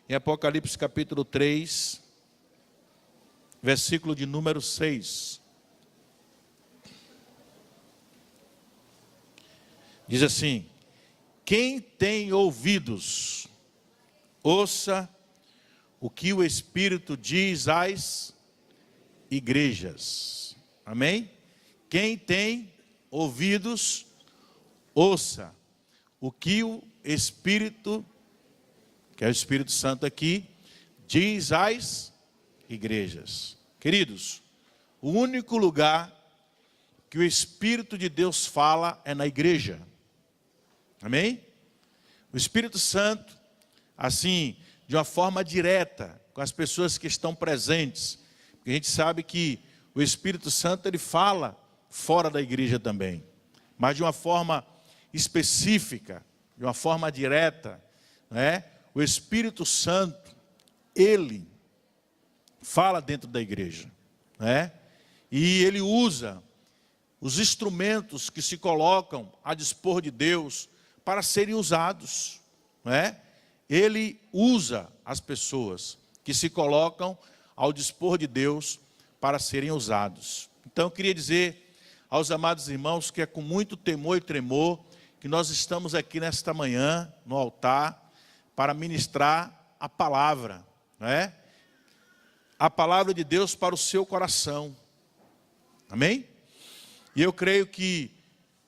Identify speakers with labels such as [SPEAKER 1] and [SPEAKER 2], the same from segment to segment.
[SPEAKER 1] em Apocalipse capítulo 3, versículo de número 6. Diz assim: quem tem ouvidos, ouça o que o Espírito diz às igrejas. Amém? Quem tem ouvidos, ouça o que o Espírito, que é o Espírito Santo aqui, diz às igrejas. Queridos, o único lugar que o Espírito de Deus fala é na igreja. Amém? O Espírito Santo, assim, de uma forma direta, com as pessoas que estão presentes. Porque a gente sabe que o Espírito Santo, ele fala fora da igreja também. Mas de uma forma específica, de uma forma direta, né? O Espírito Santo, ele fala dentro da igreja, né? E ele usa os instrumentos que se colocam a dispor de Deus para serem usados, né? Ele usa as pessoas que se colocam ao dispor de Deus para serem usados. Então eu queria dizer aos amados irmãos que é com muito temor e tremor que nós estamos aqui nesta manhã no altar para ministrar a palavra, né? A palavra de Deus para o seu coração. Amém? E eu creio que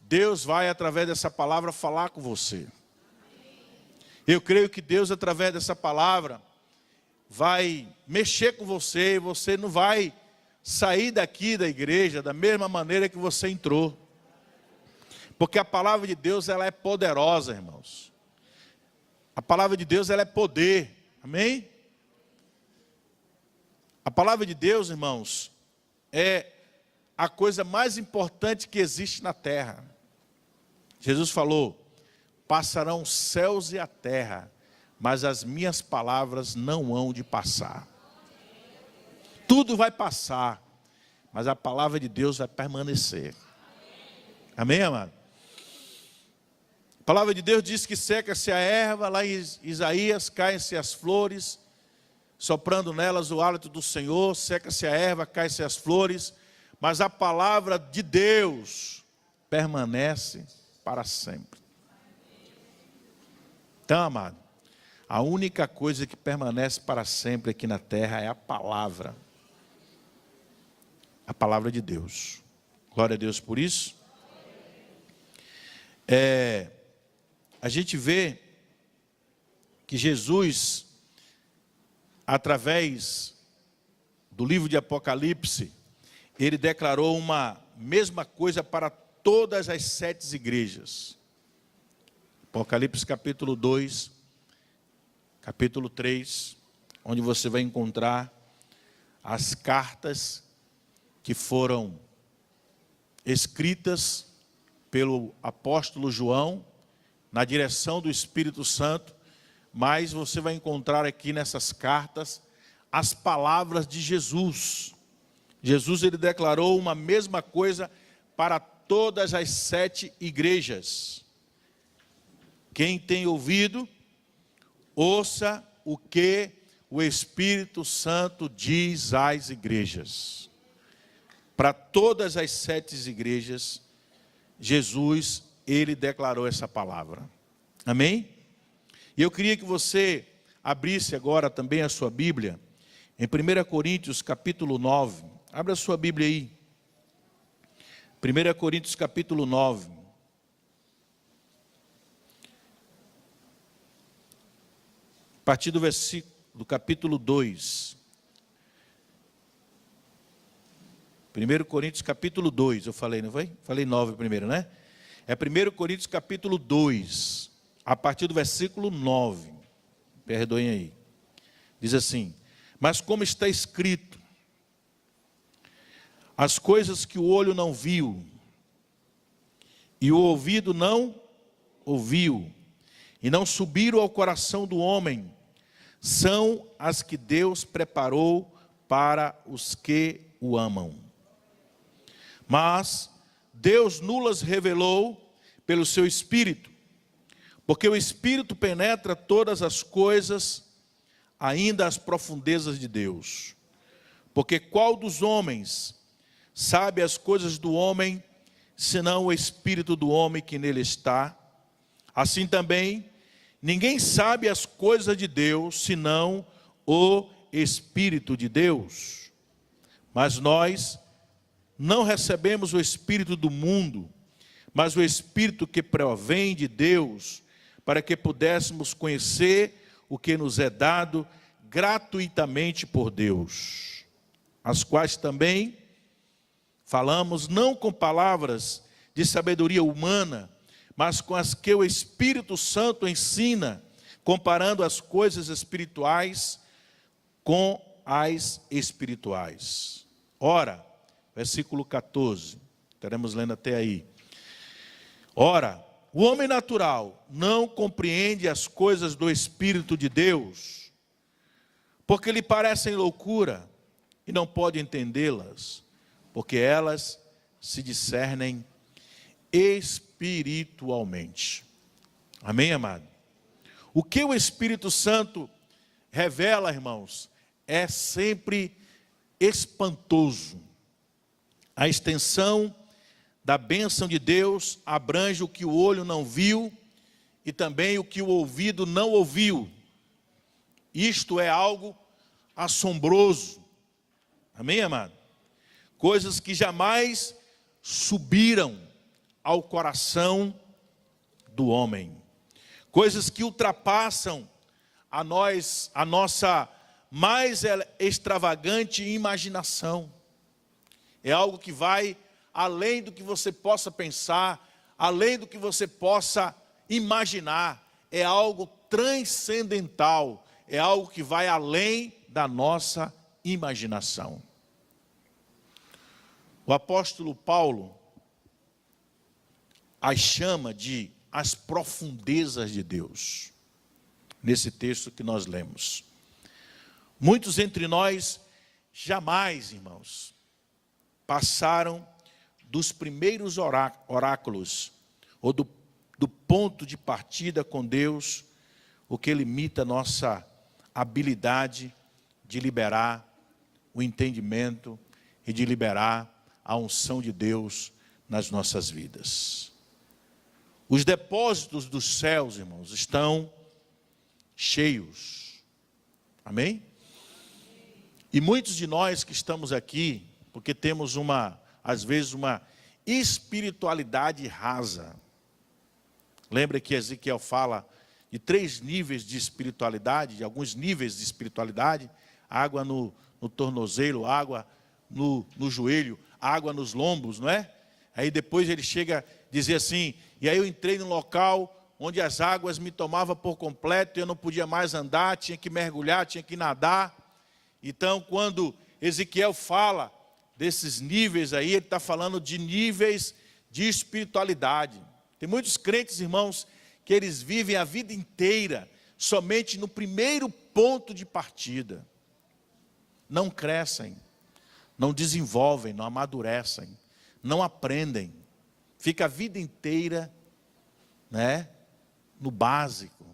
[SPEAKER 1] Deus vai, através dessa palavra, falar com você. Eu creio que Deus, através dessa palavra, vai mexer com você. E você não vai sair daqui da igreja da mesma maneira que você entrou. Porque a palavra de Deus, ela é poderosa, irmãos. A palavra de Deus, ela é poder. Amém? A palavra de Deus, irmãos, é a coisa mais importante que existe na terra. Jesus falou: passarão os céus e a terra, mas as minhas palavras não hão de passar. Tudo vai passar, mas a palavra de Deus vai permanecer. Amém, amado? A palavra de Deus diz que seca-se a erva, lá em Isaías, caem-se as flores, soprando nelas o hálito do Senhor, seca-se a erva, caem-se as flores, mas a palavra de Deus permanece para sempre. Então, amado, a única coisa que permanece para sempre aqui na terra é a palavra de Deus. Glória a Deus por isso. A gente vê que Jesus, através do livro de Apocalipse, ele declarou uma mesma coisa para todas as 7 igrejas. Apocalipse capítulo 2, capítulo 3, onde você vai encontrar as cartas que foram escritas pelo apóstolo João, na direção do Espírito Santo, mas você vai encontrar aqui nessas cartas as palavras de Jesus. Jesus, ele declarou uma mesma coisa para todas as 7 igrejas. Quem tem ouvido, ouça o que o Espírito Santo diz às igrejas. Para todas as 7 igrejas, Jesus, ele declarou essa palavra. Amém? E eu queria que você abrisse agora também a sua Bíblia, em 1 Coríntios capítulo 9. Abra a sua Bíblia aí. 1 Coríntios capítulo 9. A partir do versículo, do capítulo 2. 1 Coríntios capítulo 2, eu falei, não foi? Falei 9 primeiro, né? É 1 Coríntios capítulo 2, a partir do versículo 9. Perdoem aí. Diz assim: mas como está escrito, as coisas que o olho não viu, e o ouvido não ouviu, e não subiram ao coração do homem, são as que Deus preparou para os que o amam. Mas Deus nulas revelou pelo seu Espírito, porque o Espírito penetra todas as coisas, ainda as profundezas de Deus. Porque qual dos homens sabe as coisas do homem, senão o espírito do homem que nele está? Assim também, ninguém sabe as coisas de Deus, senão o Espírito de Deus. Mas nós não recebemos o Espírito do mundo, mas o Espírito que provém de Deus, para que pudéssemos conhecer o que nos é dado gratuitamente por Deus, as quais também falamos não com palavras de sabedoria humana, mas com as que o Espírito Santo ensina, comparando as coisas espirituais com as espirituais. Ora, versículo 14, estaremos lendo até aí. Ora, o homem natural não compreende as coisas do Espírito de Deus, porque lhe parecem loucura, e não pode entendê-las, porque elas se discernem espiritualmente. Amém, amado? O que o Espírito Santo revela, irmãos, é sempre espantoso. A extensão da bênção de Deus abrange o que o olho não viu e também o que o ouvido não ouviu. Isto é algo assombroso. Amém, amado? Coisas que jamais subiram ao coração do homem. Coisas que ultrapassam a nossa mais extravagante imaginação. É algo que vai além do que você possa pensar, além do que você possa imaginar. É algo transcendental, é algo que vai além da nossa imaginação. O apóstolo Paulo as chama de as profundezas de Deus, nesse texto que nós lemos. Muitos entre nós jamais, irmãos, passaram dos primeiros oráculos, ou do ponto de partida com Deus, o que limita a nossa habilidade de liberar o entendimento e de liberar a unção de Deus nas nossas vidas. Os depósitos dos céus, irmãos, estão cheios. Amém? E muitos de nós que estamos aqui, porque temos às vezes uma espiritualidade rasa. Lembra que Ezequiel fala de 3 níveis de espiritualidade, de alguns níveis de espiritualidade: água no tornozelo, água no joelho, água nos lombos, não é? Aí depois ele chega a dizer assim: e aí eu entrei num local onde as águas me tomavam por completo, e eu não podia mais andar, tinha que mergulhar, tinha que nadar. Então, quando Ezequiel fala desses níveis aí, ele está falando de níveis de espiritualidade. Tem muitos crentes, irmãos, que eles vivem a vida inteira somente no primeiro ponto de partida. Não crescem, não desenvolvem, não amadurecem, não aprendem. Fica a vida inteira, né, no básico.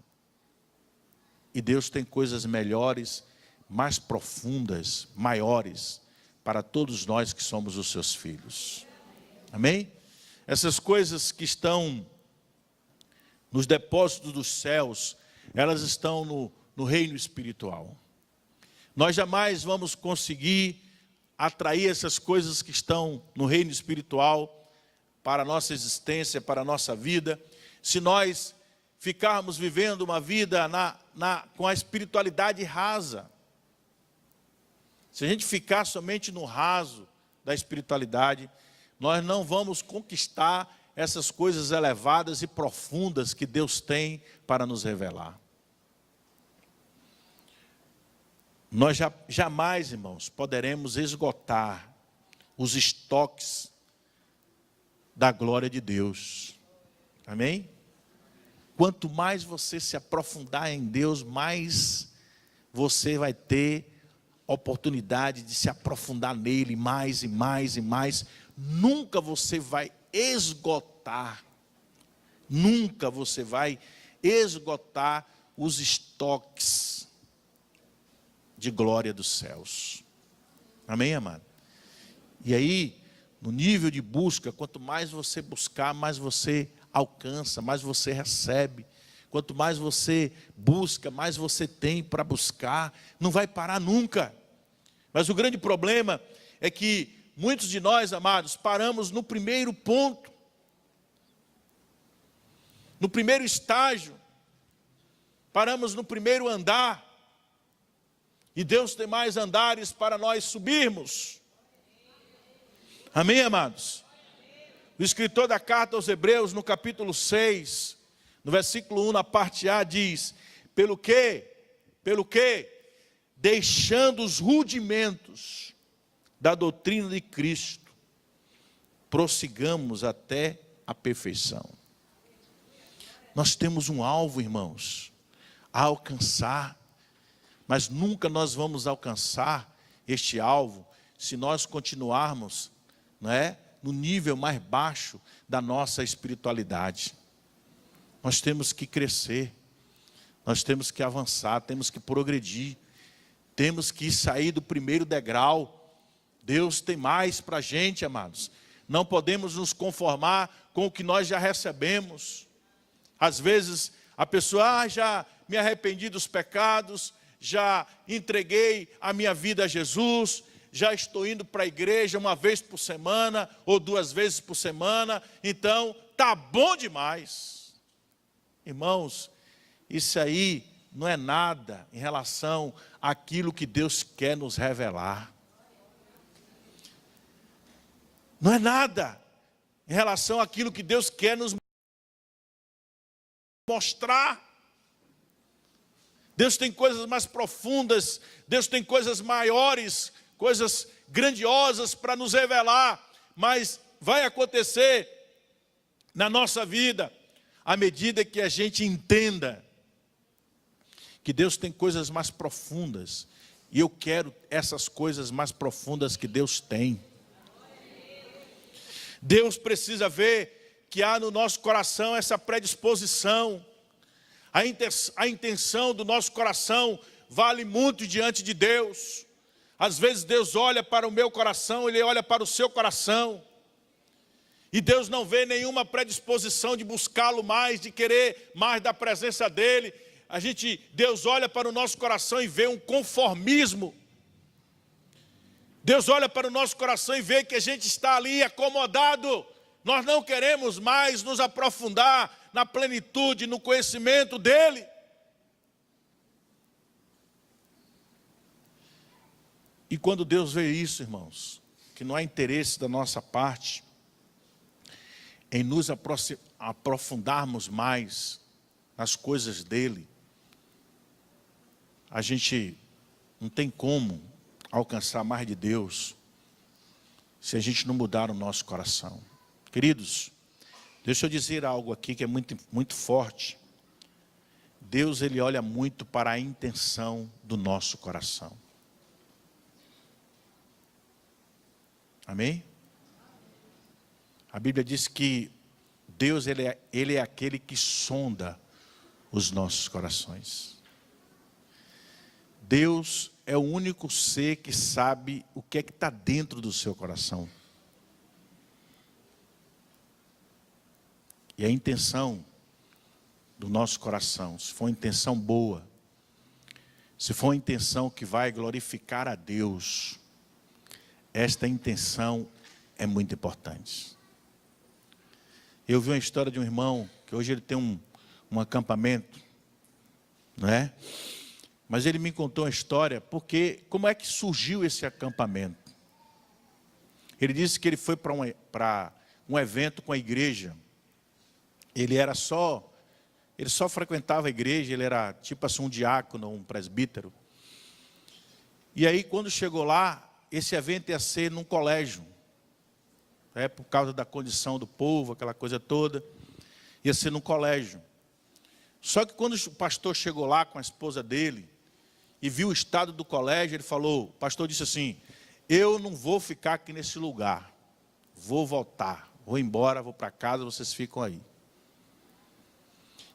[SPEAKER 1] E Deus tem coisas melhores, mais profundas, maiores, para todos nós que somos os seus filhos. Amém? Essas coisas que estão nos depósitos dos céus, elas estão no reino espiritual. Nós jamais vamos conseguir atrair essas coisas que estão no reino espiritual para a nossa existência, para a nossa vida, se nós ficarmos vivendo uma vida com a espiritualidade rasa. Se a gente ficar somente no raso da espiritualidade, nós não vamos conquistar essas coisas elevadas e profundas que Deus tem para nos revelar. Nós jamais, irmãos, poderemos esgotar os estoques da glória de Deus. Amém? Quanto mais você se aprofundar em Deus, mais você vai ter oportunidade de se aprofundar nele mais e mais e mais. Nunca você vai esgotar. Nunca você vai esgotar os estoques de glória dos céus. Amém, amado? E aí, no nível de busca, quanto mais você buscar, mais você alcança, mais você recebe. Quanto mais você busca, mais você tem para buscar. Não vai parar nunca. Mas o grande problema é que muitos de nós, amados, paramos no primeiro ponto. No primeiro estágio. Paramos no primeiro andar. E Deus tem mais andares para nós subirmos. Amém, amados? O escritor da carta aos Hebreus, no capítulo 6, no versículo 1, na parte A, diz: pelo que, deixando os rudimentos da doutrina de Cristo, prossigamos até a perfeição. Nós temos um alvo, irmãos, a alcançar, mas nunca nós vamos alcançar este alvo se nós continuarmos, não é, no nível mais baixo da nossa espiritualidade. Nós temos que crescer, nós temos que avançar, temos que progredir, temos que sair do primeiro degrau. Deus tem mais para a gente, amados. Não podemos nos conformar com o que nós já recebemos. Às vezes a pessoa, já me arrependi dos pecados, já entreguei a minha vida a Jesus, já estou indo para a igreja uma vez por semana ou 2 vezes por semana, então tá bom demais. Irmãos, isso aí não é nada em relação àquilo que Deus quer nos revelar. Não é nada em relação àquilo que Deus quer nos mostrar. Deus tem coisas mais profundas, Deus tem coisas maiores, coisas grandiosas para nos revelar, mas vai acontecer na nossa vida à medida que a gente entenda que Deus tem coisas mais profundas, e eu quero essas coisas mais profundas que Deus tem. Deus precisa ver que há no nosso coração essa predisposição. A intenção do nosso coração vale muito diante de Deus. Às vezes Deus olha para o meu coração, Ele olha para o seu coração. E Deus não vê nenhuma predisposição de buscá-lo mais, de querer mais da presença dEle. Deus olha para o nosso coração e vê um conformismo. Deus olha para o nosso coração e vê que a gente está ali acomodado. Nós não queremos mais nos aprofundar na plenitude, no conhecimento dEle. E quando Deus vê isso, irmãos, que não há interesse da nossa parte em nos aprofundarmos mais nas coisas dEle, a gente não tem como alcançar mais de Deus se a gente não mudar o nosso coração. Queridos, deixa eu dizer algo aqui que é muito, muito forte. Deus, Ele olha muito para a intenção do nosso coração. Amém? A Bíblia diz que Deus, Ele é aquele que sonda os nossos corações. Deus é o único ser que sabe o que é que está dentro do seu coração. E a intenção do nosso coração, se for uma intenção boa, se for uma intenção que vai glorificar a Deus, esta intenção é muito importante. Eu vi uma história de um irmão, que hoje ele tem um acampamento, não é? Mas ele me contou uma história, porque como é que surgiu esse acampamento? Ele disse que ele foi para um evento com a igreja. Ele só frequentava a igreja, ele era tipo assim um diácono, um presbítero. E aí quando chegou lá, esse evento ia ser num colégio. Por causa da condição do povo, aquela coisa toda, ia ser num colégio. Só que quando o pastor chegou lá com a esposa dele, e viu o estado do colégio, ele falou, o pastor disse assim, eu não vou ficar aqui nesse lugar, vou voltar, vou embora, vou para casa, vocês ficam aí.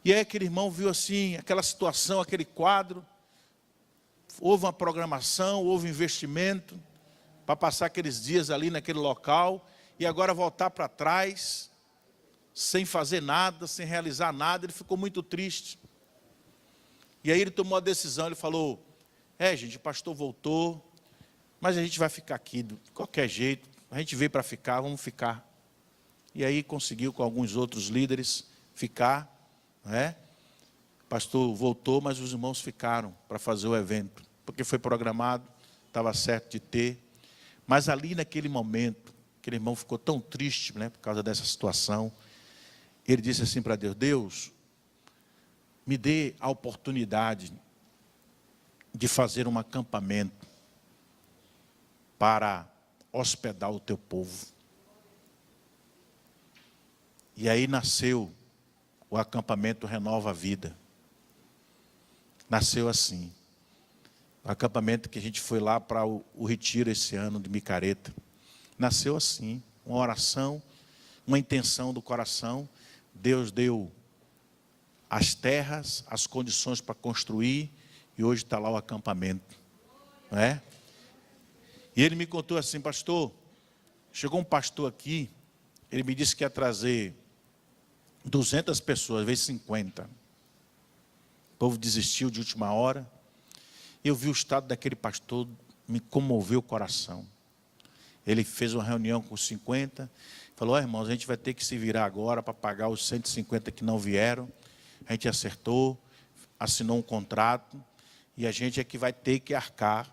[SPEAKER 1] E aí aquele irmão viu assim, aquela situação, aquele quadro, houve uma programação, houve investimento para passar aqueles dias ali naquele local, e agora voltar para trás, sem fazer nada, sem realizar nada. Ele ficou muito triste. E aí ele tomou a decisão, ele falou, gente, o pastor voltou, mas a gente vai ficar aqui de qualquer jeito, a gente veio para ficar, vamos ficar. E aí conseguiu com alguns outros líderes ficar, O pastor voltou, mas os irmãos ficaram para fazer o evento, porque foi programado, estava certo de ter. Mas ali naquele momento, aquele irmão ficou tão triste, por causa dessa situação. Ele disse assim para Deus, Deus, me dê a oportunidade de fazer um acampamento para hospedar o teu povo. E aí nasceu o acampamento Renova a Vida. Nasceu assim. O acampamento que a gente foi lá para o retiro esse ano de Micareta. Nasceu assim, uma oração, uma intenção do coração. Deus deu as terras, as condições para construir, e hoje está lá o acampamento. E ele me contou assim, pastor, chegou um pastor aqui, ele me disse que ia trazer 200 pessoas, vezes 50. O povo desistiu de última hora. Eu vi o estado daquele pastor, me comoveu o coração. Ele fez uma reunião com os 50, falou, irmãos, a gente vai ter que se virar agora para pagar os 150 que não vieram. A gente acertou, assinou um contrato, e a gente é que vai ter que arcar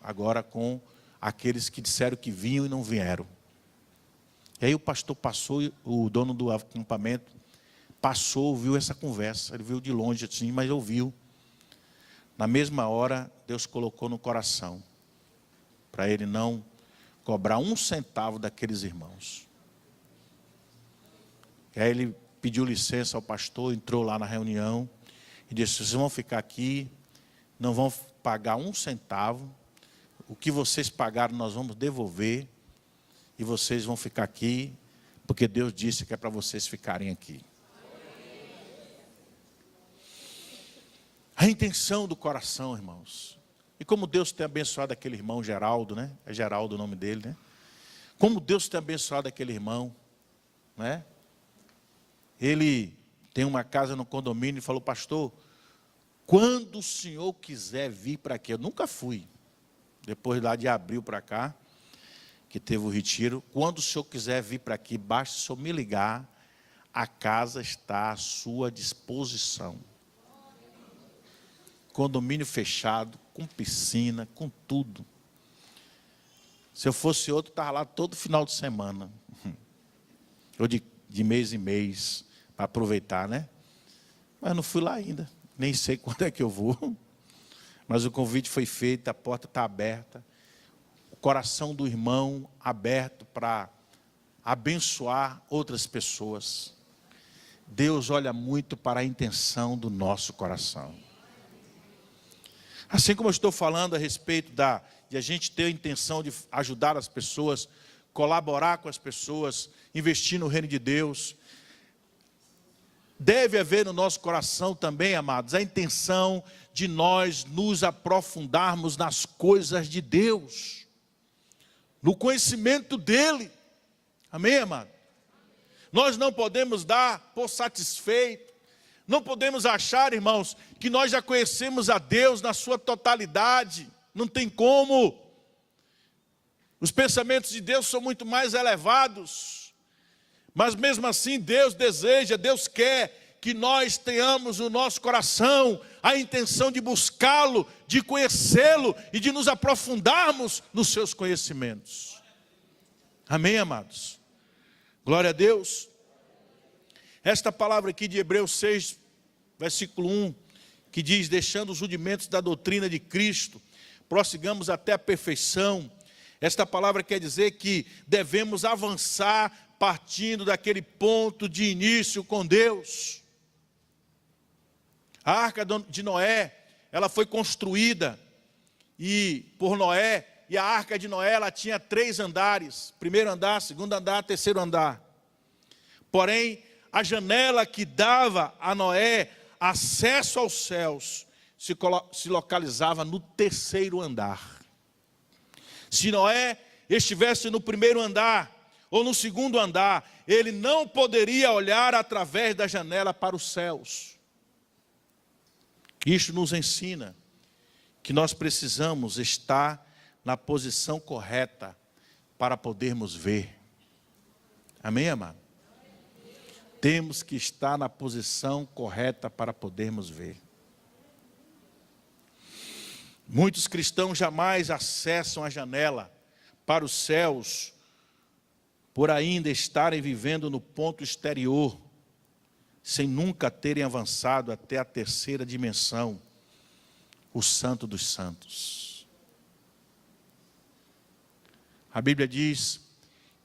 [SPEAKER 1] agora com aqueles que disseram que vinham e não vieram. E aí o pastor passou, o dono do acampamento, passou, ouviu essa conversa. Ele viu de longe assim, mas ouviu. Na mesma hora, Deus colocou no coração, para ele não cobrar um centavo daqueles irmãos. E aí ele pediu licença ao pastor, entrou lá na reunião, e disse, vocês vão ficar aqui, não vão pagar um centavo, o que vocês pagaram nós vamos devolver, e vocês vão ficar aqui, porque Deus disse que é para vocês ficarem aqui. A intenção do coração, irmãos. E como Deus tem abençoado aquele irmão Geraldo, É Geraldo o nome dele, Como Deus tem abençoado aquele irmão, Ele tem uma casa no condomínio e falou, pastor, quando o senhor quiser vir para aqui, eu nunca fui. Depois lá de abril para cá, que teve o retiro, quando o senhor quiser vir para aqui, basta o senhor me ligar, a casa está à sua disposição. Condomínio fechado, com piscina, com tudo. Se eu fosse outro, estava lá todo final de semana. Ou de mês em mês, para aproveitar, Mas não fui lá ainda. Nem sei quando é que eu vou. Mas o convite foi feito, a porta está aberta. O coração do irmão aberto para abençoar outras pessoas. Deus olha muito para a intenção do nosso coração. Assim como eu estou falando a respeito de a gente ter a intenção de ajudar as pessoas, colaborar com as pessoas, investir no reino de Deus, deve haver no nosso coração também, amados, a intenção de nós nos aprofundarmos nas coisas de Deus, no conhecimento dEle. Amém, amado? Nós não podemos dar por satisfeito. Não podemos achar, irmãos, que nós já conhecemos a Deus na sua totalidade. Não tem como. Os pensamentos de Deus são muito mais elevados. Mas mesmo assim, Deus deseja, Deus quer que nós tenhamos no nosso coração a intenção de buscá-lo, de conhecê-lo e de nos aprofundarmos nos seus conhecimentos. Amém, amados? Glória a Deus. Esta palavra aqui de Hebreus 6, versículo 1, que diz, deixando os rudimentos da doutrina de Cristo, prossigamos até a perfeição. Esta palavra quer dizer que devemos avançar partindo daquele ponto de início com Deus. A arca de Noé, ela foi construída por Noé, e a arca de Noé, ela tinha 3 andares, primeiro andar, segundo andar, terceiro andar. Porém, a janela que dava a Noé acesso aos céus se localizava no terceiro andar. Se Noé estivesse no primeiro andar ou no segundo andar, ele não poderia olhar através da janela para os céus. Isto nos ensina que nós precisamos estar na posição correta para podermos ver. Amém, amado? Temos que estar na posição correta para podermos ver. Muitos cristãos jamais acessam a janela para os céus por ainda estarem vivendo no ponto exterior, sem nunca terem avançado até a terceira dimensão, o Santo dos Santos. A Bíblia diz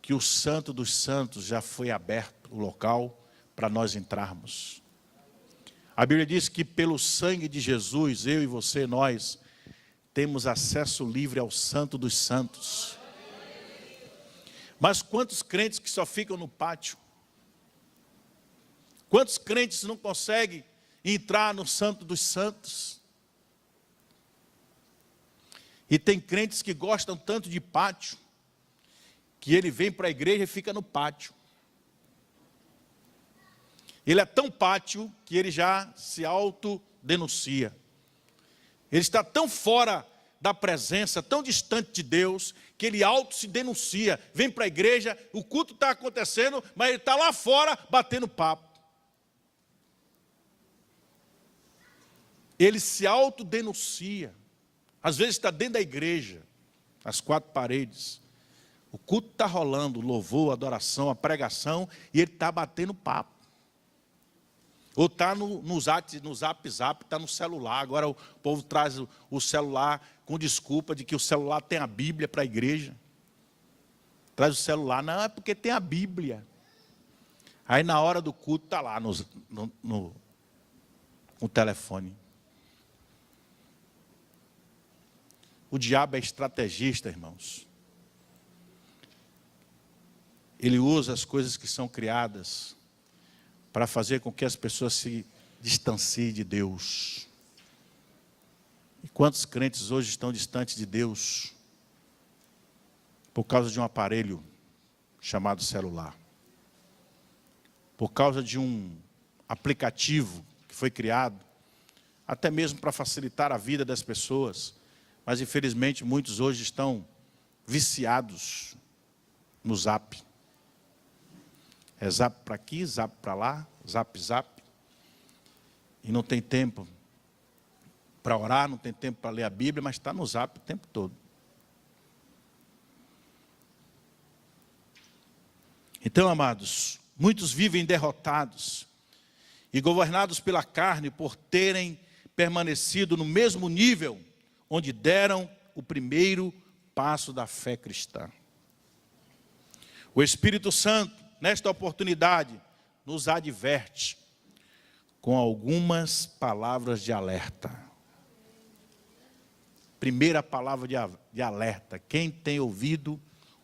[SPEAKER 1] que o Santo dos Santos já foi aberto, o local para nós entrarmos. A Bíblia diz que pelo sangue de Jesus, eu e você, nós, temos acesso livre ao Santo dos Santos. Mas quantos crentes que só ficam no pátio? Quantos crentes não conseguem entrar no Santo dos Santos? E tem crentes que gostam tanto de pátio, que ele vem para a igreja e fica no pátio. Ele é tão pátio que ele já se autodenuncia. Ele está tão fora da presença, tão distante de Deus, que ele auto se denuncia. Vem para a igreja, o culto está acontecendo, mas ele está lá fora batendo papo. Ele se autodenuncia. Às vezes está dentro da igreja, nas quatro paredes. O culto está rolando, o louvor, a adoração, a pregação, e ele está batendo papo. Ou está no zap, está no celular. Agora o povo traz o celular com desculpa de que o celular tem a Bíblia para a igreja. Traz o celular, não, é porque tem a Bíblia. Aí na hora do culto está lá no telefone. O diabo é estrategista, irmãos. Ele usa as coisas que são criadas para fazer com que as pessoas se distanciem de Deus. E quantos crentes hoje estão distantes de Deus por causa de um aparelho chamado celular? Por causa de um aplicativo que foi criado, até mesmo para facilitar a vida das pessoas, mas infelizmente muitos hoje estão viciados no zap. É zap para aqui, zap para lá, zap, zap. E não tem tempo para orar, não tem tempo para ler a Bíblia, mas está no zap o tempo todo. Então, amados, muitos vivem derrotados e governados pela carne por terem permanecido no mesmo nível onde deram o primeiro passo da fé cristã. O Espírito Santo, nesta oportunidade, nos adverte com algumas palavras de alerta. Primeira palavra de alerta: quem tem ouvido,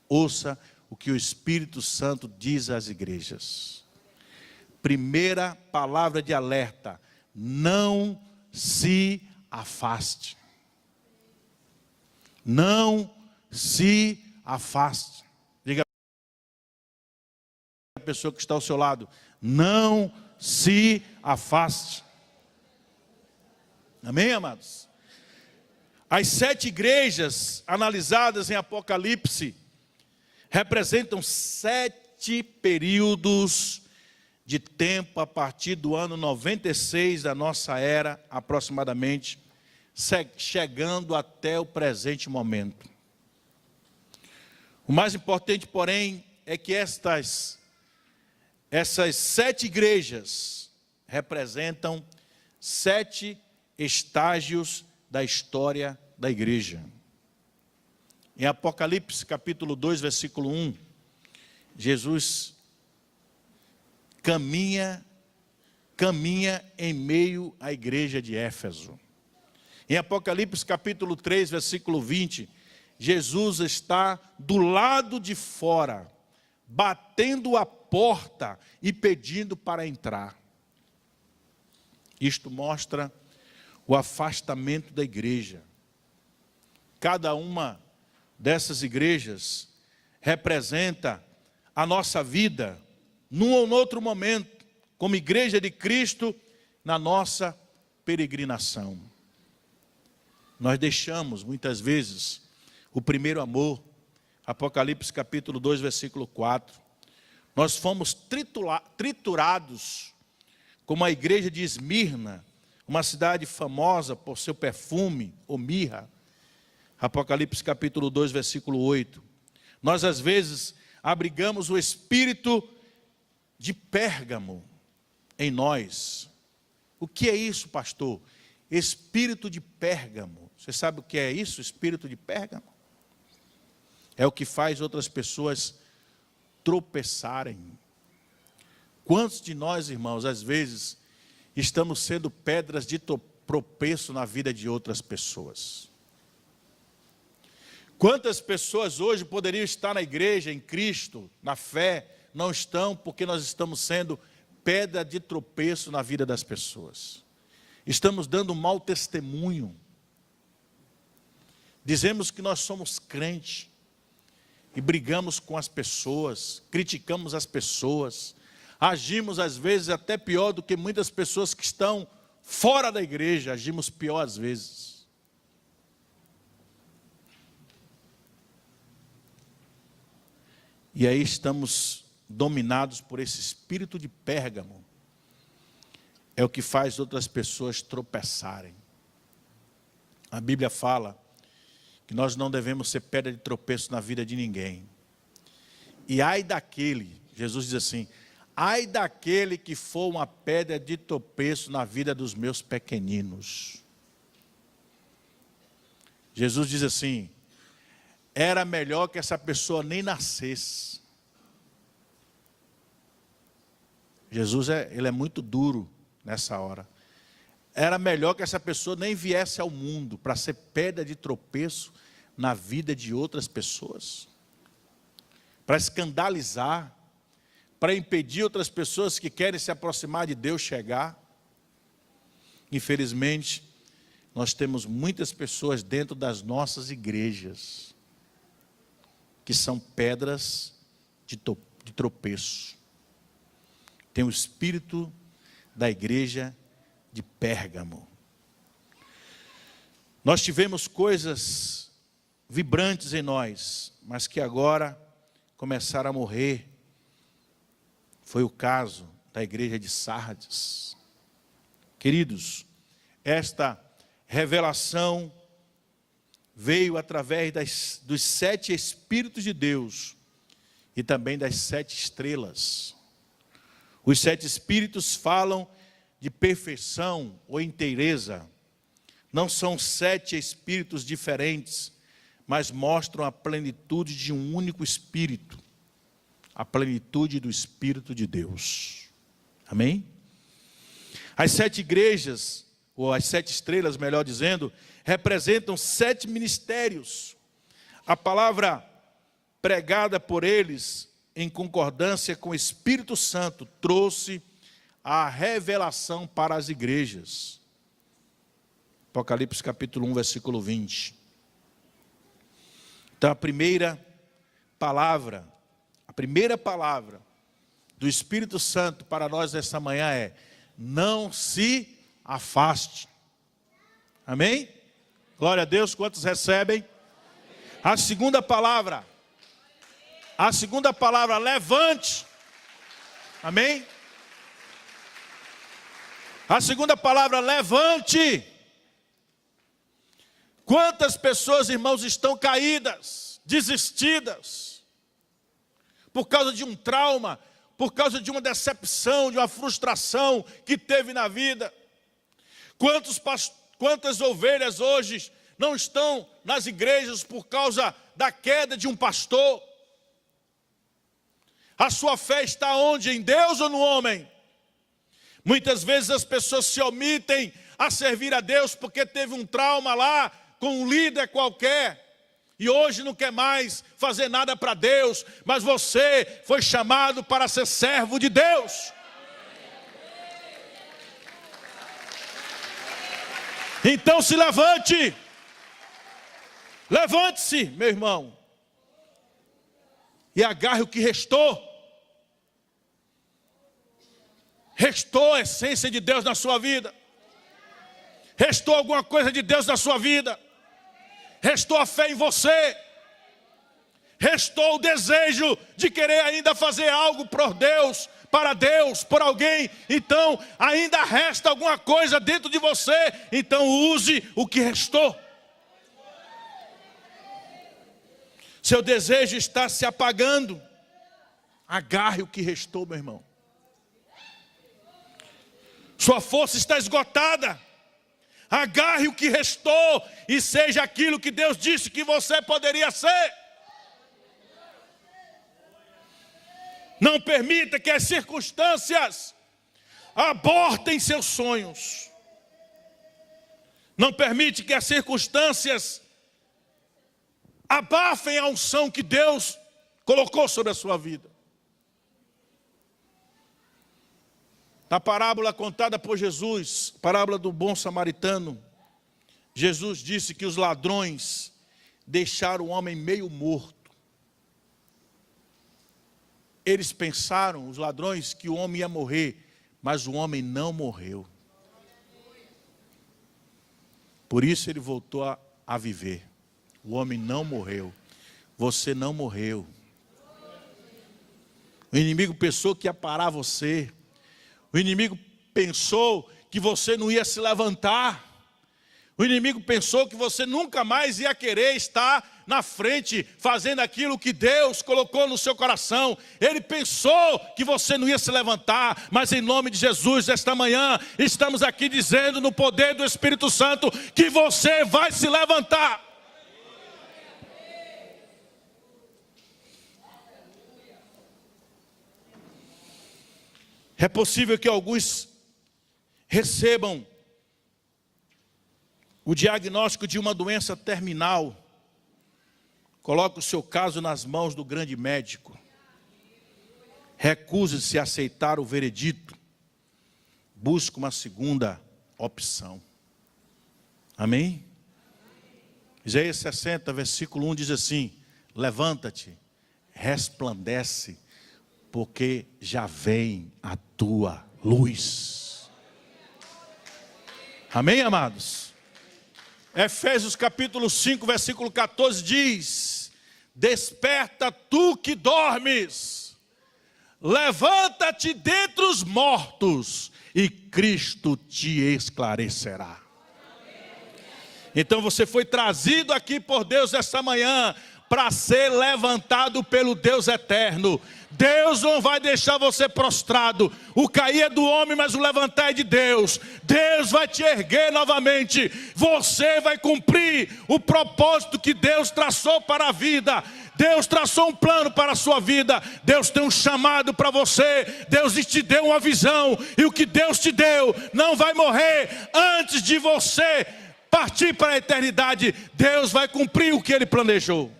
[SPEAKER 1] ouça o que o Espírito Santo diz às igrejas. Primeira palavra de alerta: não se afaste. Não se afaste. Diga a pessoa que está ao seu lado: não se afaste. Amém, amados? As 7 igrejas analisadas em Apocalipse representam 7 períodos de tempo a partir do ano 96 da nossa era, aproximadamente, chegando até o presente momento. O mais importante, porém, é que essas 7 igrejas representam 7 estágios da história da igreja. Em Apocalipse capítulo 2, versículo 1, Jesus caminha em meio à igreja de Éfeso. Em Apocalipse capítulo 3, versículo 20, Jesus está do lado de fora, batendo a porta e pedindo para entrar. Isto mostra o afastamento da igreja. Cada uma dessas igrejas representa a nossa vida, num ou outro momento, como igreja de Cristo, na nossa peregrinação. Nós deixamos, muitas vezes, o primeiro amor. Apocalipse capítulo 2, versículo 4. Nós fomos triturados, como a igreja de Esmirna, uma cidade famosa por seu perfume, ou mirra. Apocalipse capítulo 2, versículo 8. Nós às vezes abrigamos o espírito de Pérgamo em nós. O que é isso, pastor? Espírito de Pérgamo. Você sabe o que é isso, espírito de Pérgamo? É o que faz outras pessoas tropeçarem. Quantos de nós, irmãos, às vezes, estamos sendo pedras de tropeço na vida de outras pessoas? Quantas pessoas hoje poderiam estar na igreja, em Cristo, na fé, não estão porque nós estamos sendo pedra de tropeço na vida das pessoas. Estamos dando mau testemunho. Dizemos que nós somos crentes e brigamos com as pessoas, criticamos as pessoas, agimos às vezes até pior do que muitas pessoas que estão fora da igreja, agimos pior às vezes. E aí estamos dominados por esse espírito de Pérgamo. É o que faz outras pessoas tropeçarem. A Bíblia fala que nós não devemos ser pedra de tropeço na vida de ninguém. E ai daquele, Jesus diz assim, ai daquele que for uma pedra de tropeço na vida dos meus pequeninos. Jesus diz assim, era melhor que essa pessoa nem nascesse. Jesus ele é muito duro nessa hora. Era melhor que essa pessoa nem viesse ao mundo para ser pedra de tropeço na vida de outras pessoas, para escandalizar, para impedir outras pessoas que querem se aproximar de Deus chegar. Infelizmente, nós temos muitas pessoas dentro das nossas igrejas que são pedras de tropeço. Tem o espírito da igreja de Pérgamo. Nós tivemos coisas vibrantes em nós, mas que agora começaram a morrer. Foi o caso da igreja de Sardes. Queridos, esta revelação veio através dos 7 Espíritos de Deus e também das 7 estrelas. Os 7 Espíritos falam de perfeição ou inteireza. Não são 7 Espíritos diferentes, mas mostram a plenitude de um único Espírito, a plenitude do Espírito de Deus. Amém? As 7 igrejas, ou as 7 estrelas, melhor dizendo, representam 7 ministérios. A palavra pregada por eles, em concordância com o Espírito Santo, trouxe a revelação para as igrejas. Apocalipse capítulo 1, versículo 20. Então a primeira palavra do Espírito Santo para nós nessa manhã é: não se afaste. Amém? Glória a Deus, quantos recebem? A segunda palavra, levante. Amém? A segunda palavra, levante. Quantas pessoas, irmãos, estão caídas, desistidas, por causa de um trauma, por causa de uma decepção, de uma frustração que teve na vida. Quantas ovelhas hoje não estão nas igrejas por causa da queda de um pastor? A sua fé está onde? Em Deus ou no homem? Muitas vezes as pessoas se omitem a servir a Deus porque teve um trauma lá com um líder qualquer e hoje não quer mais fazer nada para Deus, mas você foi chamado para ser servo de Deus. Então se levante. Levante-se, meu irmão. E agarre o que restou. Restou a essência de Deus na sua vida. Restou alguma coisa de Deus na sua vida. Restou a fé em você. Restou o desejo de querer ainda fazer algo por Deus, para Deus, por alguém. Então ainda resta alguma coisa dentro de você. Então use o que restou. Seu desejo está se apagando. Agarre o que restou, meu irmão. Sua força está esgotada. Agarre o que restou e seja aquilo que Deus disse que você poderia ser. Não permita que as circunstâncias abortem seus sonhos. Não permite que as circunstâncias abafem a unção que Deus colocou sobre a sua vida. Na parábola contada por Jesus, parábola do bom samaritano, Jesus disse que os ladrões deixaram o homem meio morto. Eles pensaram, os ladrões, que o homem ia morrer, mas o homem não morreu. Por isso ele voltou a viver. O homem não morreu. Você não morreu. O inimigo pensou que ia parar você. O inimigo pensou que você não ia se levantar. O inimigo pensou que você nunca mais ia querer estar na frente, fazendo aquilo que Deus colocou no seu coração. Ele pensou que você não ia se levantar, mas em nome de Jesus, esta manhã, estamos aqui dizendo no poder do Espírito Santo, que você vai se levantar. É possível que alguns recebam o diagnóstico de uma doença terminal. Coloque o seu caso nas mãos do grande médico. Recuse-se a aceitar o veredito. Busque uma segunda opção. Amém? Isaías 60, versículo 1 diz assim: levanta-te, resplandece, porque já vem a tua luz. Amém, amados? Efésios capítulo 5, versículo 14 diz: desperta tu que dormes, levanta-te dentre os mortos, e Cristo te esclarecerá. Então você foi trazido aqui por Deus esta manhã, para ser levantado pelo Deus eterno. Deus não vai deixar você prostrado. O cair é do homem, mas o levantar é de Deus. Deus vai te erguer novamente. Você vai cumprir o propósito que Deus traçou para a vida. Deus traçou um plano para a sua vida. Deus tem um chamado para você. Deus te deu uma visão. E o que Deus te deu não vai morrer antes de você partir para a eternidade. Deus vai cumprir o que Ele planejou.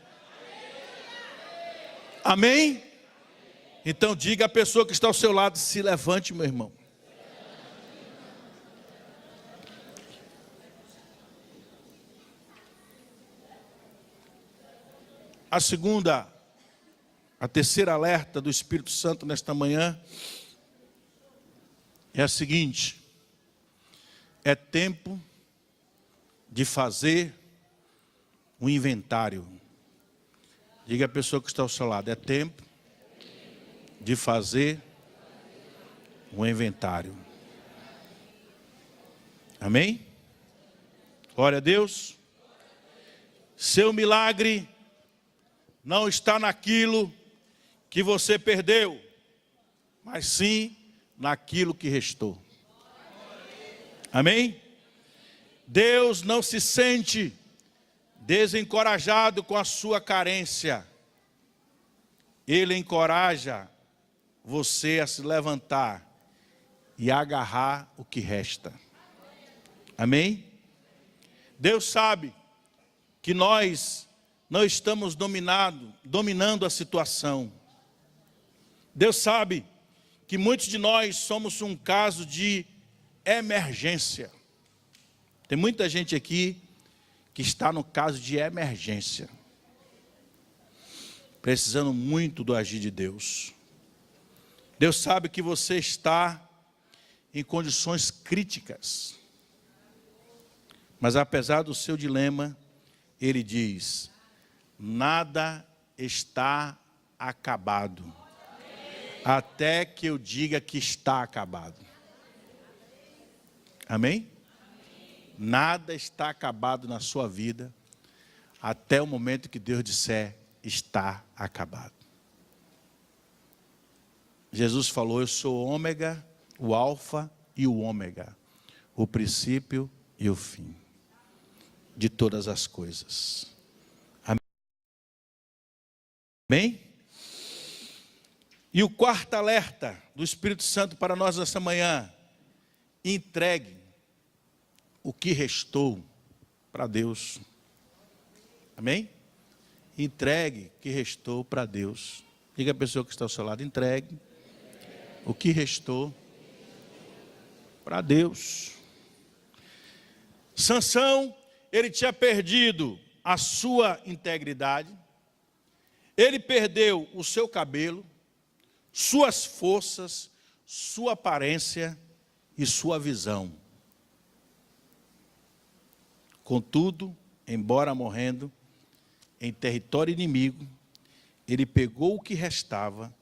[SPEAKER 1] Amém? Então diga à pessoa que está ao seu lado: se levante, meu irmão. A terceira alerta do Espírito Santo nesta manhã é a seguinte: é tempo de fazer um inventário. Diga à pessoa que está ao seu lado: é tempo de fazer um inventário. Amém? Glória a Deus. Seu milagre não está naquilo que você perdeu, mas sim naquilo que restou. Amém? Deus não se sente desencorajado com a sua carência. Ele encoraja você a se levantar e agarrar o que resta. Amém? Deus sabe que nós não estamos dominando a situação. Deus sabe que muitos de nós somos um caso de emergência. Tem muita gente aqui que está no caso de emergência, precisando muito do agir de Deus. Deus sabe que você está em condições críticas, mas apesar do seu dilema, Ele diz: nada está acabado, até que eu diga que está acabado. Amém? Nada está acabado na sua vida, até o momento que Deus disser: está acabado. Jesus falou: eu sou o ômega, o alfa e o ômega, o princípio e o fim de todas as coisas. Amém? E o quarto alerta do Espírito Santo para nós nessa manhã: entregue o que restou para Deus. Amém? Entregue o que restou para Deus. Diga à pessoa que está ao seu lado: entregue o que restou para Deus. Sansão, ele tinha perdido a sua integridade, ele perdeu o seu cabelo, suas forças, sua aparência e sua visão. Contudo, embora morrendo em território inimigo, ele pegou o que restava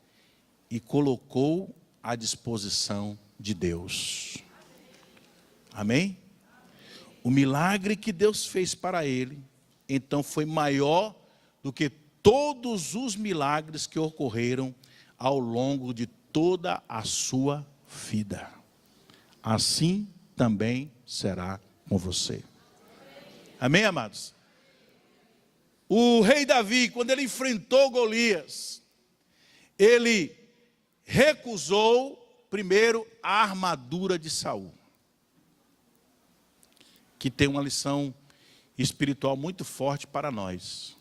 [SPEAKER 1] e colocou à disposição de Deus. Amém? O milagre que Deus fez para ele, então, foi maior do que todos os milagres que ocorreram ao longo de toda a sua vida. Assim também será com você. Amém, amados? O rei Davi, quando ele enfrentou Golias, ele recusou primeiro a armadura de Saul, que tem uma lição espiritual muito forte para nós.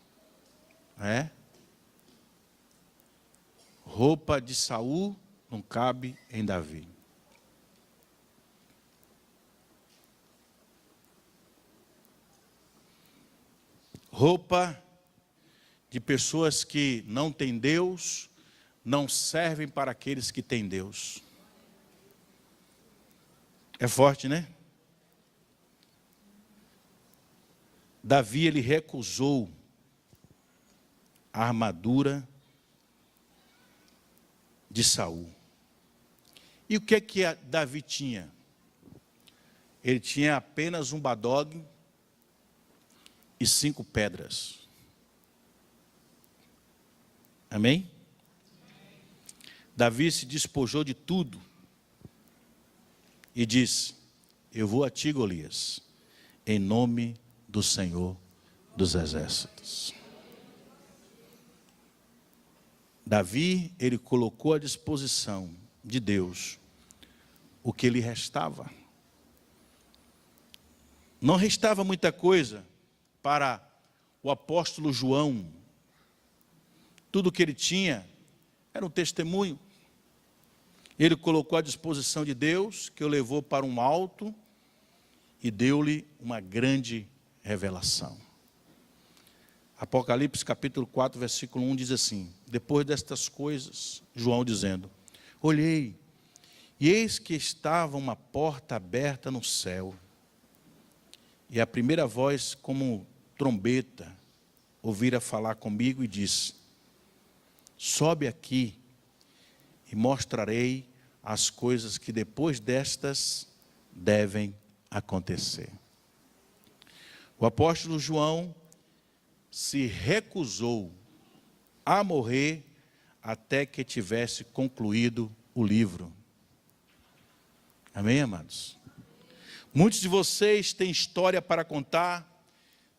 [SPEAKER 1] Roupa de Saul não cabe em Davi. Roupa de pessoas que não têm Deus, não servem para aqueles que têm Deus. É forte, né? Davi, ele recusou a armadura de Saul. E o que Davi tinha? Ele tinha apenas um badogue e 5 pedras. Amém? Davi se despojou de tudo e disse: eu vou a ti, Golias, em nome do Senhor dos Exércitos. Davi, ele colocou à disposição de Deus o que lhe restava. Não restava muita coisa para o apóstolo João. Tudo que ele tinha era um testemunho. Ele colocou à disposição de Deus, que o levou para um alto e deu-lhe uma grande revelação. Apocalipse capítulo 4, versículo 1 diz assim: depois destas coisas, João dizendo, olhei, e eis que estava uma porta aberta no céu, e a primeira voz, como trombeta, ouvira falar comigo e disse: sobe aqui e mostrarei as coisas que depois destas devem acontecer. O apóstolo João se recusou a morrer até que tivesse concluído o livro. Amém, amados? Muitos de vocês têm história para contar,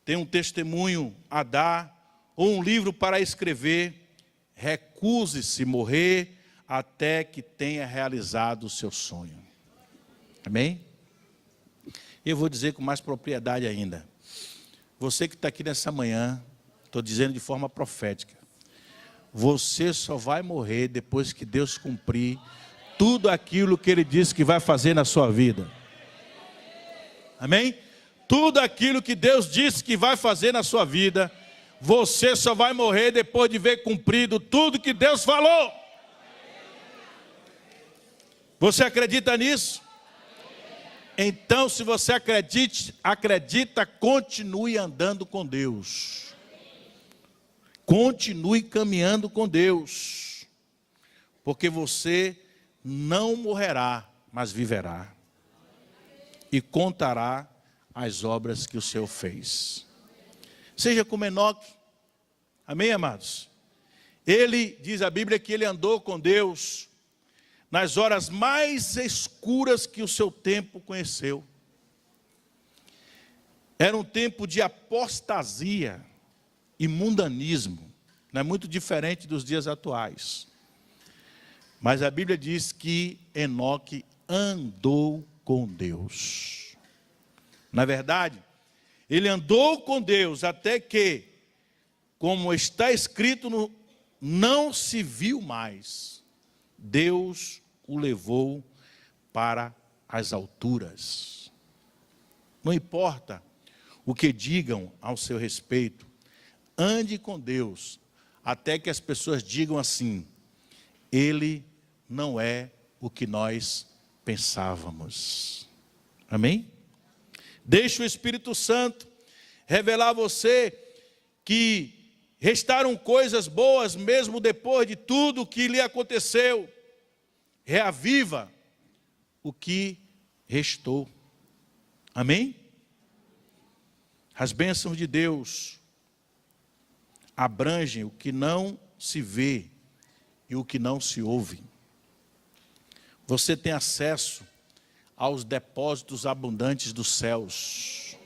[SPEAKER 1] têm um testemunho a dar, ou um livro para escrever. Recuse-se morrer até que tenha realizado o seu sonho. Amém? Eu vou dizer com mais propriedade ainda. Você que está aqui nessa manhã, estou dizendo de forma profética, você só vai morrer depois que Deus cumprir tudo aquilo que Ele disse que vai fazer na sua vida. Amém? Tudo aquilo que Deus disse que vai fazer na sua vida, você só vai morrer depois de ver cumprido tudo que Deus falou. Você acredita nisso? Então, se você acredita, continue andando com Deus. Continue caminhando com Deus. Porque você não morrerá, mas viverá. E contará as obras que o Senhor fez. Seja como Enoque. Amém, amados? Ele, diz a Bíblia, que ele andou com Deus nas horas mais escuras que o seu tempo conheceu. Era um tempo de apostasia e mundanismo. Não é muito diferente dos dias atuais. Mas a Bíblia diz que Enoque andou com Deus. Na verdade, ele andou com Deus até que, como está escrito, não se viu mais. Deus o levou para as alturas. Não importa o que digam ao seu respeito, ande com Deus, até que as pessoas digam assim: ele não é o que nós pensávamos. Amém? Deixe o Espírito Santo revelar a você que restaram coisas boas mesmo depois de tudo que lhe aconteceu. Reaviva o que restou. Amém? As bênçãos de Deus abrangem o que não se vê e o que não se ouve. Você tem acesso aos depósitos abundantes dos céus.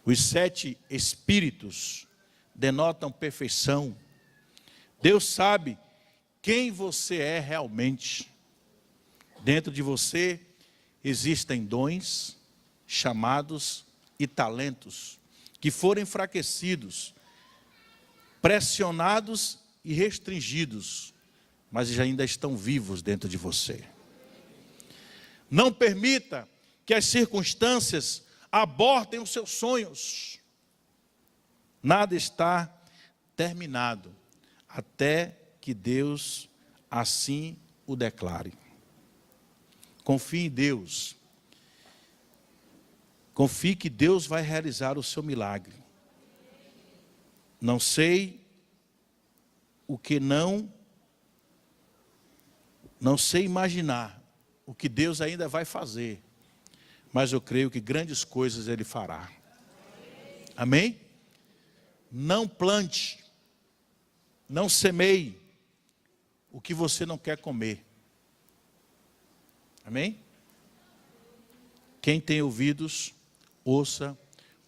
[SPEAKER 1] Os 7 espíritos denotam perfeição. Deus sabe quem você é realmente. Dentro de você existem dons, chamados e talentos que foram enfraquecidos, pressionados e restringidos, mas ainda estão vivos dentro de você. Não permita que as circunstâncias abortem os seus sonhos. Nada está terminado até que Deus assim o declare. Confie em Deus. Confie que Deus vai realizar o seu milagre. Não sei o que não sei imaginar o que Deus ainda vai fazer, mas eu creio que grandes coisas Ele fará. Amém? Não plante, não semeie o que você não quer comer. Amém? Quem tem ouvidos, ouça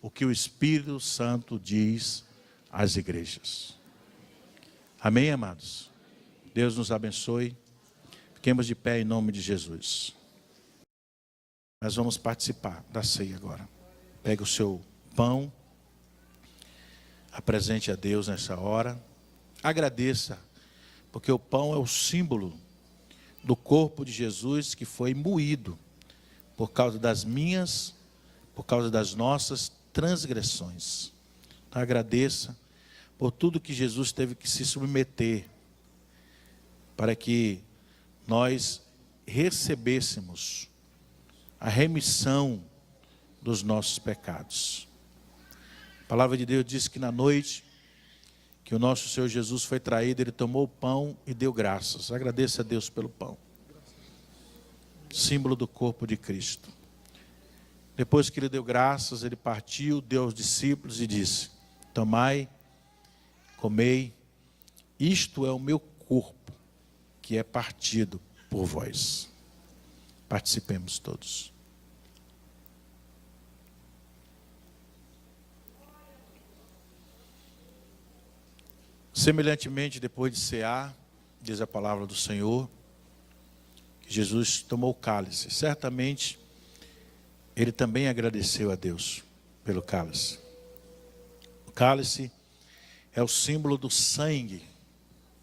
[SPEAKER 1] o que o Espírito Santo diz às igrejas. Amém, amados? Deus nos abençoe. Fiquemos de pé em nome de Jesus. Nós vamos participar da ceia agora. Pegue o seu pão, apresente a Deus nessa hora. Agradeça, porque o pão é o símbolo do corpo de Jesus que foi moído por causa das minhas, por causa das nossas transgressões. Então, agradeça por tudo que Jesus teve que se submeter para que nós recebêssemos a remissão dos nossos pecados. A palavra de Deus diz que na noite que o nosso Senhor Jesus foi traído, Ele tomou o pão e deu graças. Agradeça a Deus pelo pão. Símbolo do corpo de Cristo. Depois que Ele deu graças, Ele partiu, deu aos discípulos e disse: tomai, comei, isto é o meu corpo, que é partido por vós. Participemos todos. Semelhantemente, depois de cear, diz a palavra do Senhor, que Jesus tomou o cálice. Certamente, Ele também agradeceu a Deus pelo cálice. O cálice é o símbolo do sangue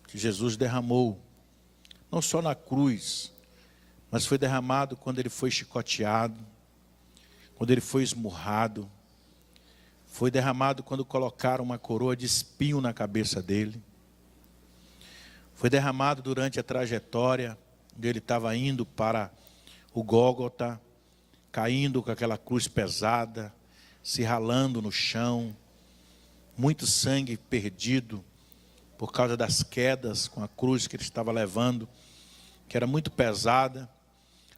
[SPEAKER 1] que Jesus derramou, não só na cruz, mas foi derramado quando Ele foi chicoteado, quando ele foi esmurrado, foi derramado quando colocaram uma coroa de espinho na cabeça dele, foi derramado durante a trajetória, onde ele estava indo para o Gólgota, caindo com aquela cruz pesada, se ralando no chão, muito sangue perdido, por causa das quedas com a cruz que ele estava levando, que era muito pesada,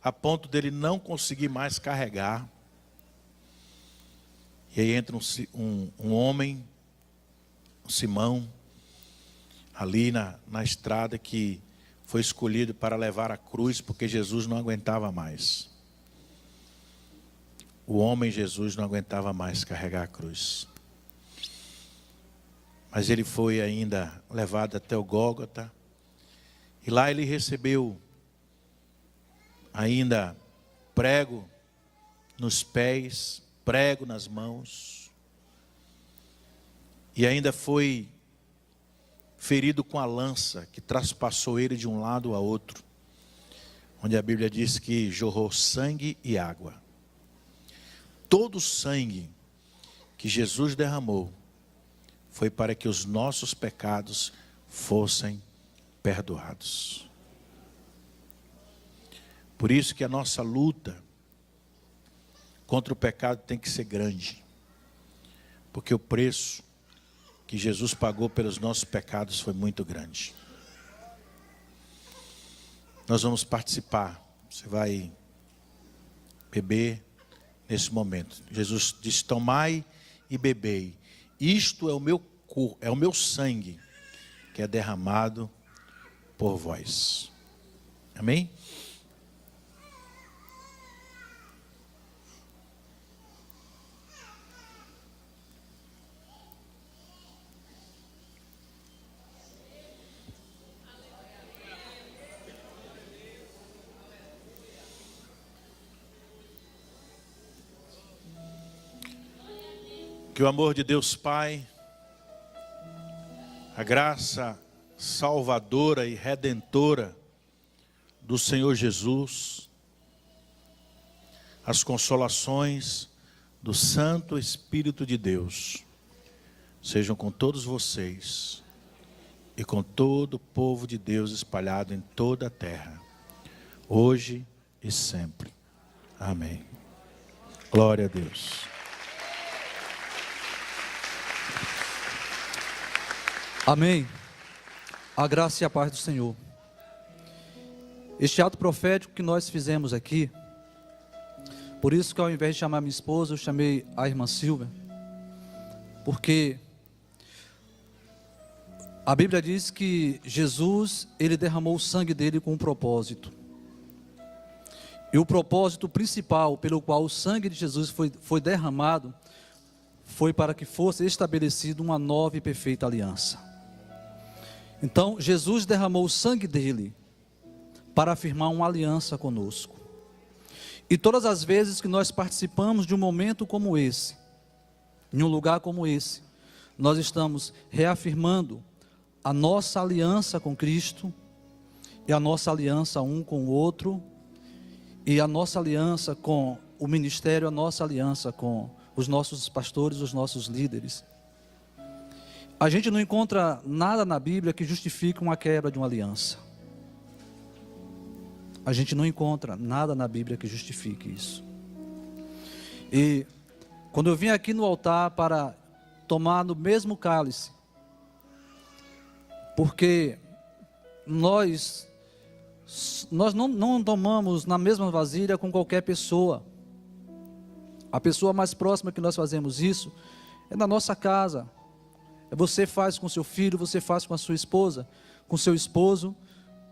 [SPEAKER 1] a ponto dele não conseguir mais carregar. E aí entra um homem, um Simão, ali na estrada, que foi escolhido para levar a cruz, porque Jesus não aguentava mais. O homem Jesus não aguentava mais carregar a cruz. Mas ele foi ainda levado até o Gólgota, e lá ele recebeu ainda prego nos pés, prego nas mãos, e ainda foi ferido com a lança que traspassou ele de um lado a outro, onde a Bíblia diz que jorrou sangue e água. Todo o sangue que Jesus derramou foi para que os nossos pecados fossem perdoados. Por isso que a nossa luta contra o pecado tem que ser grande, porque o preço que Jesus pagou pelos nossos pecados foi muito grande. Nós vamos participar, você vai beber nesse momento. Jesus disse: tomai e bebei, isto é o meu corpo, é o meu sangue, que é derramado por vós. Amém? Que o amor de Deus Pai, a graça salvadora e redentora do Senhor Jesus, as consolações do Santo Espírito de Deus, sejam com todos vocês e com todo o povo de Deus espalhado em toda a terra, hoje e sempre. Amém. Glória a Deus.
[SPEAKER 2] Amém. A graça e a paz do Senhor. Este ato profético que nós fizemos aqui, por isso que ao invés de chamar minha esposa, eu chamei a irmã Silvia, porque a Bíblia diz que Jesus, ele derramou o sangue dele com um propósito. E o propósito principal pelo qual o sangue de Jesus foi derramado, foi para que fosse estabelecida uma nova e perfeita aliança. Então, Jesus derramou o sangue dele para afirmar uma aliança conosco. E todas as vezes que nós participamos de um momento como esse, em um lugar como esse, nós estamos reafirmando a nossa aliança com Cristo, e a nossa aliança um com o outro, e a nossa aliança com o ministério, a nossa aliança com os nossos pastores, os nossos líderes. A gente não encontra nada na Bíblia que justifique uma quebra de uma aliança. A gente não encontra nada na Bíblia que justifique isso. E quando eu vim aqui no altar para tomar no mesmo cálice, porque nós não tomamos na mesma vasilha com qualquer pessoa. A pessoa mais próxima que nós fazemos isso é na nossa casa. Você faz com seu filho, você faz com a sua esposa, com seu esposo,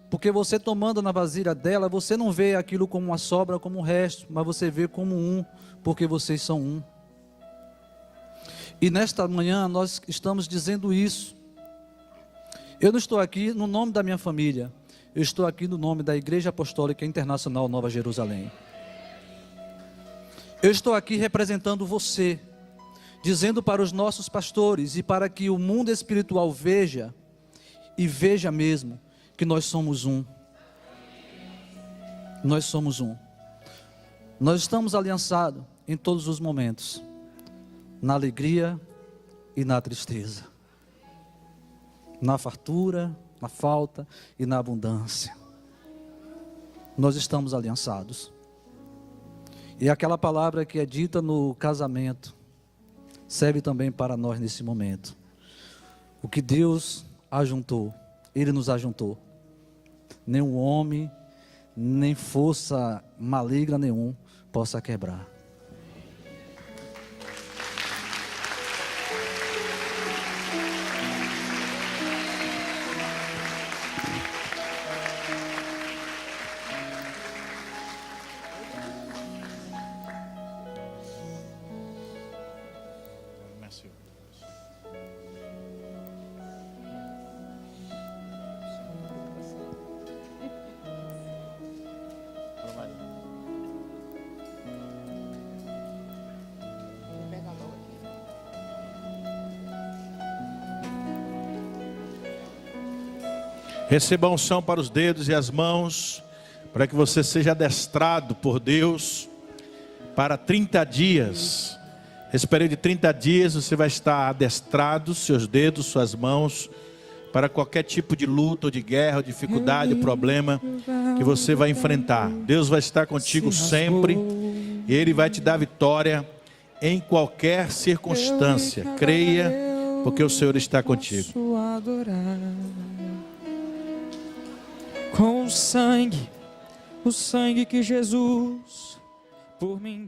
[SPEAKER 2] porque você tomando na vasilha dela, você não vê aquilo como uma sobra, como um resto, mas você vê como um, porque vocês são um. E nesta manhã nós estamos dizendo isso. Eu não estou aqui no nome da minha família, eu estou aqui no nome da Igreja Apostólica Internacional Nova Jerusalém. Eu estou aqui representando você, dizendo para os nossos pastores e para que o mundo espiritual veja, e veja mesmo, que nós somos um. Nós somos um. Nós estamos aliançados em todos os momentos, na alegria e na tristeza, na fartura, na falta e na abundância. Nós estamos aliançados. E aquela palavra que é dita no casamento serve também para nós nesse momento. O que Deus ajuntou, Ele nos ajuntou. Nenhum homem, nem força maligna nenhum possa quebrar.
[SPEAKER 1] Receba a unção para os dedos e as mãos, para que você seja adestrado por Deus para 30 dias. Esse período de 30 dias você vai estar adestrado, seus dedos, suas mãos, para qualquer tipo de luta, ou de guerra, ou dificuldade, ou problema que você vai enfrentar. Deus vai estar contigo sempre e Ele vai te dar vitória em qualquer circunstância. Creia, porque o Senhor está contigo.
[SPEAKER 3] Com o sangue que Jesus por mim